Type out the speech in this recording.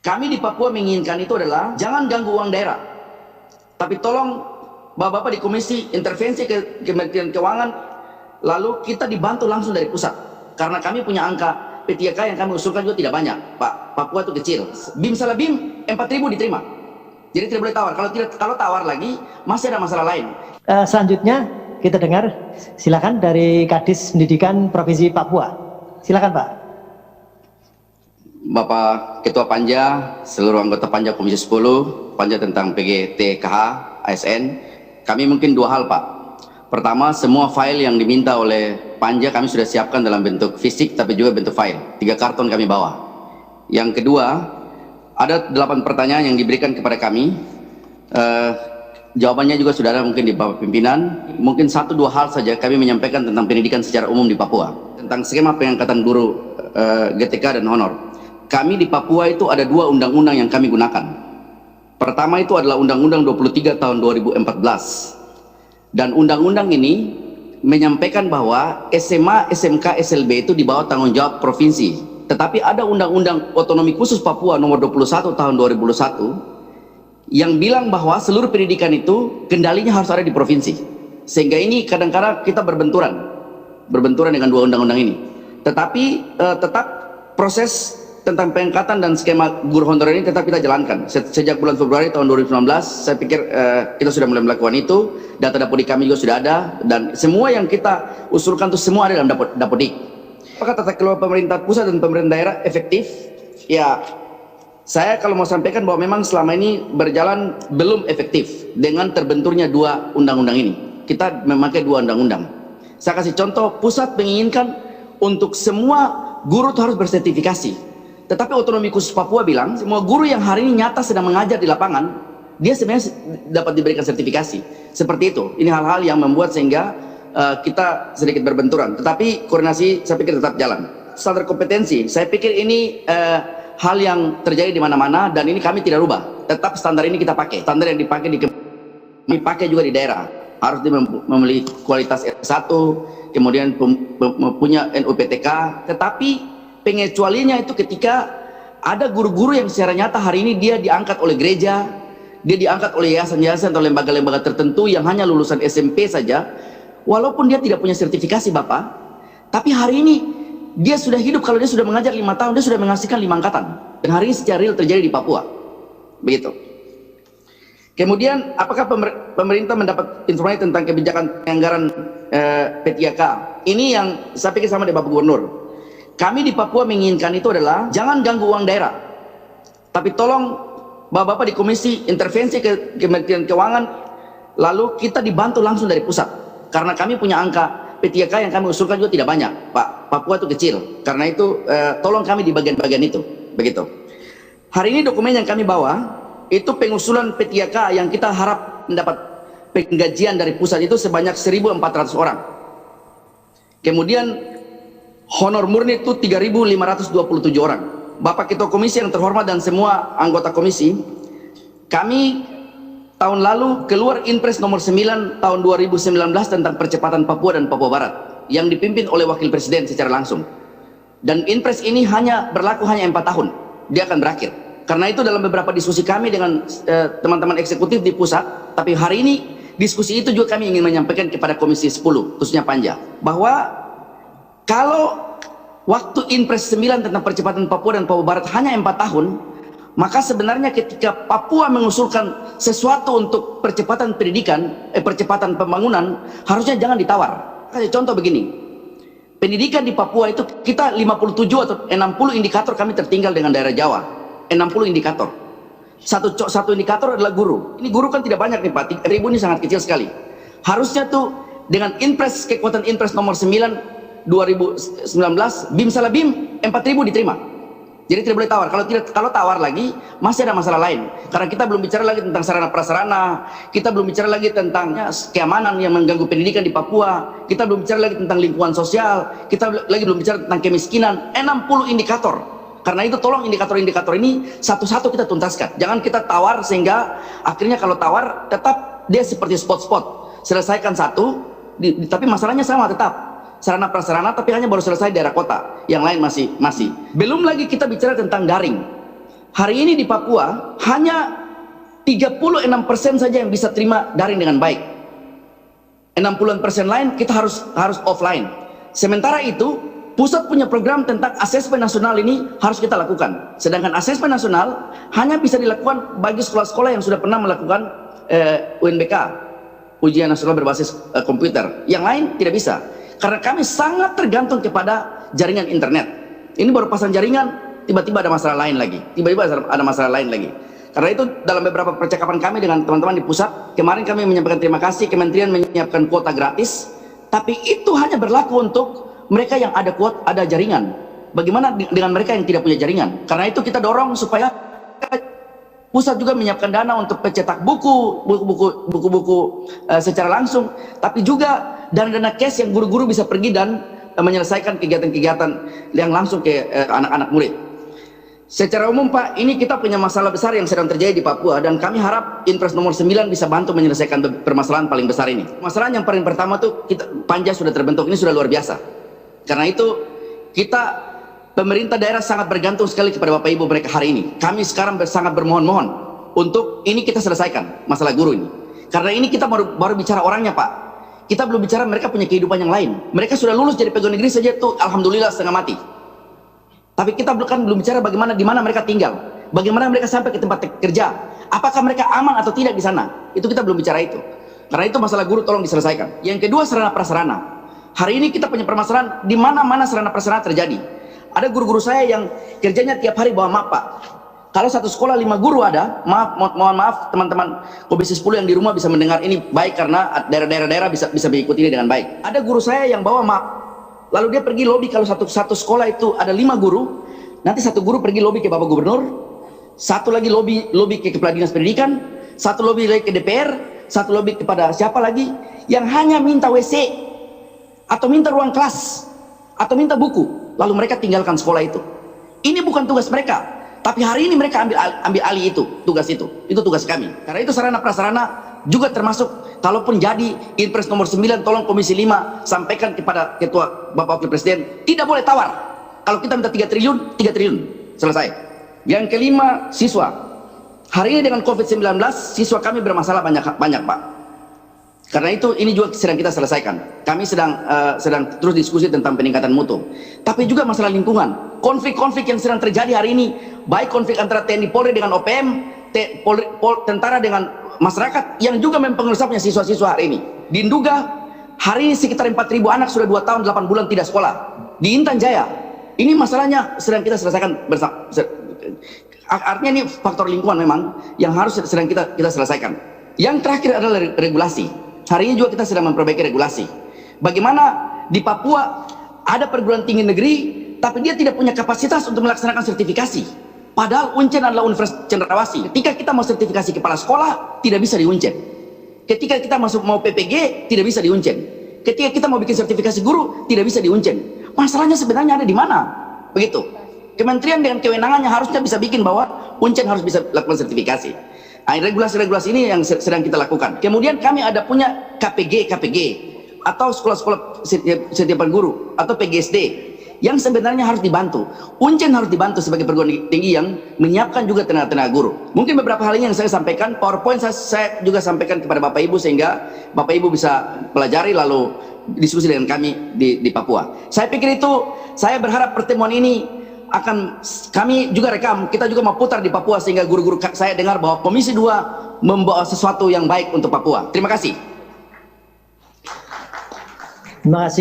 Kami di Papua menginginkan itu adalah jangan ganggu uang daerah, tapi tolong bapak-bapak di komisi intervensi ke Kementerian Keuangan, lalu kita dibantu langsung dari pusat, karena kami punya angka P3K yang kami usulkan juga tidak banyak, Pak. Papua itu kecil. BIM salah BIM 4.000 diterima, jadi tidak boleh tawar. Kalau tawar lagi masih ada masalah lain. Selanjutnya kita dengar, silakan dari Kadis Pendidikan Provinsi Papua. Silakan Pak. Bapak Ketua Panja, seluruh anggota Panja Komisi 10, Panja tentang PGTKH, ASN, kami mungkin dua hal Pak. Pertama, semua file yang diminta oleh Panja kami sudah siapkan dalam bentuk fisik tapi juga bentuk file. 3 karton kami bawa. Yang kedua, ada 8 pertanyaan yang diberikan kepada kami. Jawabannya juga sudah ada mungkin di Bapak Pimpinan. Mungkin 1-2 hal saja kami menyampaikan tentang pendidikan secara umum di Papua. Tentang skema pengangkatan guru GTK dan honor. Kami di Papua itu ada 2 undang-undang yang kami gunakan. Pertama itu adalah Undang-Undang 23 tahun 2014. Dan undang-undang ini menyampaikan bahwa SMA, SMK, SLB itu di bawah tanggung jawab provinsi. Tetapi ada Undang-Undang Otonomi Khusus Papua nomor 21 tahun 2021 yang bilang bahwa seluruh pendidikan itu kendalinya harus ada di provinsi. Sehingga ini kadang-kadang kita berbenturan dengan 2 undang-undang ini. Tetapi tetap proses tentang pengangkatan dan skema guru honorer ini tetap kita jalankan. Sejak bulan Februari tahun 2019, saya pikir kita sudah mulai melakukan itu. Data Dapodik kami juga sudah ada, dan semua yang kita usulkan itu semua ada dalam Dapodik. Apakah tata kelola pemerintah pusat dan pemerintah daerah efektif? Ya, saya kalau mau sampaikan bahwa memang selama ini berjalan belum efektif dengan terbenturnya 2 undang-undang ini. Kita memakai 2 undang-undang. Saya kasih contoh, pusat menginginkan untuk semua guru itu harus bersertifikasi. Tetapi Otonomi Khusus Papua bilang semua guru yang hari ini nyata sedang mengajar di lapangan, dia sebenarnya dapat diberikan sertifikasi. Seperti itu. Ini hal-hal yang membuat sehingga kita sedikit berbenturan. Tetapi koordinasi saya pikir tetap jalan. Standar kompetensi, saya pikir ini hal yang terjadi di mana-mana dan ini kami tidak rubah. Tetap standar ini kita pakai. Standar yang dipakai juga di daerah. Harus memiliki kualitas S1, kemudian punya NUPTK, tetapi pengecualiannya itu ketika ada guru-guru yang secara nyata hari ini dia diangkat oleh gereja, dia diangkat oleh yayasan-yayasan atau lembaga-lembaga tertentu yang hanya lulusan SMP saja, walaupun dia tidak punya sertifikasi Bapak, tapi hari ini dia sudah hidup, kalau dia sudah mengajar 5 tahun, dia sudah menghasilkan 5 angkatan, dan hari ini secara real terjadi di Papua. Begitu. Kemudian, apakah pemerintah mendapat informasi tentang kebijakan penganggaran P3K? Ini yang saya pikir sama dengan Bapak Gubernur. Kami di Papua menginginkan itu adalah jangan ganggu uang daerah, tapi tolong bapak-bapak di komisi intervensi ke Kementerian Keuangan, lalu kita dibantu langsung dari pusat, karena kami punya angka P3K yang kami usulkan juga tidak banyak, Pak. Papua itu kecil, karena itu tolong kami di bagian-bagian itu. Begitu. Hari ini dokumen yang kami bawa itu pengusulan P3K yang kita harap mendapat penggajian dari pusat itu sebanyak 1.400 orang. Kemudian honor murni itu 3.527 orang. Bapak Ketua Komisi yang terhormat dan semua anggota komisi, kami tahun lalu keluar Inpres nomor 9 tahun 2019 tentang percepatan Papua dan Papua Barat yang dipimpin oleh Wakil Presiden secara langsung. Dan Inpres ini berlaku hanya 4 tahun, dia akan berakhir. Karena itu dalam beberapa diskusi kami dengan teman-teman eksekutif di pusat, tapi hari ini diskusi itu juga kami ingin menyampaikan kepada Komisi 10, khususnya Panja, bahwa kalau waktu Inpres 9 tentang percepatan Papua dan Papua Barat hanya 4 tahun, maka sebenarnya ketika Papua mengusulkan sesuatu untuk percepatan pendidikan, percepatan pembangunan, harusnya jangan ditawar. Kasih contoh begini, pendidikan di Papua itu kita 57 atau 60 indikator kami tertinggal dengan daerah Jawa, 60 indikator. Satu indikator adalah guru. Ini guru kan tidak banyak nih Pak, 1.000 ini sangat kecil sekali. Harusnya tuh dengan kekuatan Inpres nomor 9 2019, BIM salah BIM 4.000 diterima, jadi tidak boleh tawar. Kalau tawar lagi masih ada masalah lain, karena kita belum bicara lagi tentang sarana prasarana, kita belum bicara lagi tentang keamanan yang mengganggu pendidikan di Papua, kita belum bicara lagi tentang lingkungan sosial, kita belum bicara tentang kemiskinan. 60 indikator. Karena itu tolong indikator-indikator ini satu-satu kita tuntaskan, jangan kita tawar sehingga akhirnya kalau tawar tetap dia seperti spot-spot, selesaikan satu tapi masalahnya sama tetap sarana prasarana, tapi hanya baru selesai daerah kota, yang lain masih. Belum lagi kita bicara tentang daring. hari ini di Papua hanya 36% saja yang bisa terima daring dengan baik. 60% lain kita harus offline. Sementara itu, pusat punya program tentang asesmen nasional ini harus kita lakukan. Sedangkan asesmen nasional hanya bisa dilakukan bagi sekolah-sekolah yang sudah pernah melakukan UNBK, ujian nasional berbasis komputer. Yang lain tidak bisa. Karena kami sangat tergantung kepada jaringan internet. Ini baru pasang jaringan, tiba-tiba ada masalah lain lagi. Karena itu dalam beberapa percakapan kami dengan teman-teman di pusat, kemarin kami menyampaikan terima kasih, kementerian menyiapkan kuota gratis, tapi itu hanya berlaku untuk mereka yang ada jaringan. Bagaimana dengan mereka yang tidak punya jaringan? Karena itu kita dorong supaya pusat juga menyiapkan dana untuk pencetak buku-buku secara langsung, tapi juga dana-dana cash yang guru-guru bisa pergi dan menyelesaikan kegiatan-kegiatan yang langsung ke anak-anak murid. Secara umum Pak, ini kita punya masalah besar yang sedang terjadi di Papua, dan kami harap Inpres nomor 9 bisa bantu menyelesaikan permasalahan paling besar ini. Masalah yang paling pertama tuh panja sudah terbentuk, ini sudah luar biasa. Karena itu pemerintah daerah sangat bergantung sekali kepada Bapak Ibu mereka hari ini. Kami sekarang sangat bermohon-mohon untuk ini kita selesaikan masalah guru ini. Karena ini kita baru bicara orangnya Pak. Kita belum bicara mereka punya kehidupan yang lain. Mereka sudah lulus jadi pegawai negeri saja tuh alhamdulillah setengah mati. Tapi kita belum bicara bagaimana di mana mereka tinggal, bagaimana mereka sampai ke tempat kerja, apakah mereka aman atau tidak di sana. Itu kita belum bicara itu. Karena itu masalah guru tolong diselesaikan. Yang kedua, sarana prasarana. Hari ini kita punya permasalahan di mana-mana sarana prasarana terjadi. Ada guru-guru saya yang kerjanya tiap hari bawa map Pak. Kalau satu sekolah 5 guru ada, mohon maaf teman-teman Komisi 10 yang di rumah bisa mendengar ini baik karena daerah-daerah bisa mengikuti ini dengan baik. Ada guru saya yang bawa map. Lalu dia pergi lobby, kalau satu sekolah itu ada 5 guru, nanti satu guru pergi lobby ke Bapak Gubernur, satu lagi lobby ke Kepala Dinas Pendidikan, satu lobby lagi ke DPR, satu lobby kepada siapa lagi, yang hanya minta WC, atau minta ruang kelas, atau minta buku, lalu mereka tinggalkan sekolah itu. Ini bukan tugas mereka, tapi hari ini mereka ambil alih tugas itu tugas kami. Karena itu sarana prasarana juga termasuk, kalaupun jadi Inpres nomor 9, tolong Komisi 5 sampaikan kepada Ketua Bapak Wakil Presiden, tidak boleh tawar. Kalau kita minta 3 triliun, 3 triliun, selesai. Yang kelima, siswa. Hari ini dengan COVID-19, siswa kami bermasalah banyak Pak. Karena itu ini juga sedang kita selesaikan. Kami sedang terus diskusi tentang peningkatan mutu. Tapi juga masalah lingkungan. Konflik-konflik yang sedang terjadi hari ini, baik konflik antara TNI Polri dengan OPM, tentara dengan masyarakat, yang juga mempengaruhi siswa-siswa hari ini. Di Nduga, hari ini sekitar 4.000 anak sudah 2 tahun 8 bulan tidak sekolah. Di Intan Jaya, ini masalahnya sedang kita selesaikan bersama. Artinya ini faktor lingkungan memang yang harus sedang kita selesaikan. Yang terakhir adalah regulasi. Hari ini juga kita sedang memperbaiki regulasi. Bagaimana di Papua ada perguruan tinggi negeri, tapi dia tidak punya kapasitas untuk melaksanakan sertifikasi. Padahal Uncen adalah Universitas Cendrawasih. Ketika kita mau sertifikasi kepala sekolah, tidak bisa di Uncen. Ketika kita mau PPG, tidak bisa di Uncen. Ketika kita mau bikin sertifikasi guru, tidak bisa di Uncen. Masalahnya sebenarnya ada di mana? Begitu. Kementerian dengan kewenangannya harusnya bisa bikin bahwa Uncen harus bisa lakukan sertifikasi. Nah, regulasi-regulasi ini yang sedang kita lakukan. Kemudian kami ada punya KPG atau sekolah-sekolah setiapan guru atau PGSD yang sebenarnya harus dibantu. Uncen harus dibantu sebagai perguruan tinggi yang menyiapkan juga tenaga-tenaga guru. Mungkin beberapa hal ini yang saya sampaikan, PowerPoint saya juga sampaikan kepada Bapak Ibu sehingga Bapak Ibu bisa pelajari lalu diskusi dengan kami di Papua. Saya pikir itu, saya berharap pertemuan ini akan kami juga rekam, kita juga mau putar di Papua sehingga guru-guru saya dengar bahwa Komisi 2 membawa sesuatu yang baik untuk Papua. Terima kasih. Terima kasih.